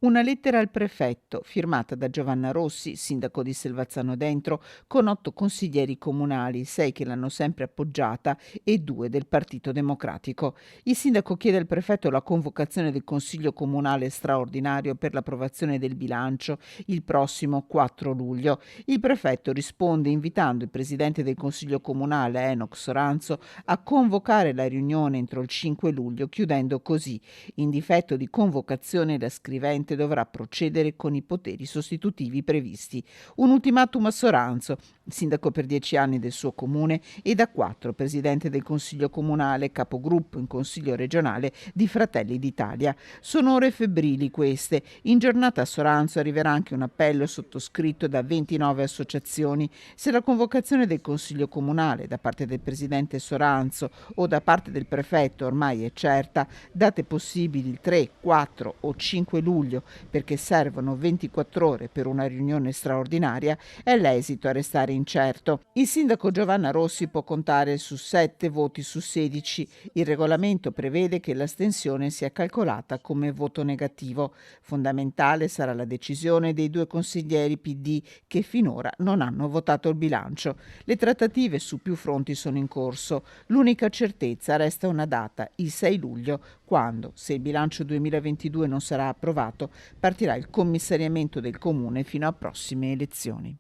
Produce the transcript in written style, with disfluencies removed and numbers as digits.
Una lettera al prefetto, firmata da Giovanna Rossi, sindaco di Selvazzano Dentro, con 8 consiglieri comunali, 6 che l'hanno sempre appoggiata e 2 del Partito Democratico. Il sindaco chiede al prefetto la convocazione del Consiglio Comunale straordinario per l'approvazione del bilancio il prossimo 4 luglio. Il prefetto risponde invitando il presidente del Consiglio Comunale, Enoch Soranzo, a convocare la riunione entro il 5 luglio, chiudendo così: in difetto di convocazione, la scrivente dovrà procedere con i poteri sostitutivi previsti. Un ultimatum a Soranzo, sindaco per 10 anni del suo comune, e da 4 presidente del Consiglio Comunale, capogruppo in Consiglio regionale di Fratelli d'Italia. Sono ore febbrili queste. In giornata a Soranzo arriverà anche un appello sottoscritto da 29 associazioni. Se la convocazione del Consiglio Comunale da parte del presidente Soranzo o da parte del prefetto ormai è certa, date possibili il 3, 4 o 5 luglio perché servono 24 ore per una riunione straordinaria, è l'esito a restare incerto. Il sindaco Giovanna Rossi può contare su 7 voti su 16. Il regolamento prevede che l'astensione sia calcolata come voto negativo. Fondamentale sarà la decisione dei 2 consiglieri PD che finora non hanno votato il bilancio. Le trattative su più fronti sono in corso. L'unica certezza resta una data, il 6 luglio, quando, se il bilancio 2022 non sarà approvato, partirà il commissariamento del comune fino a prossime elezioni.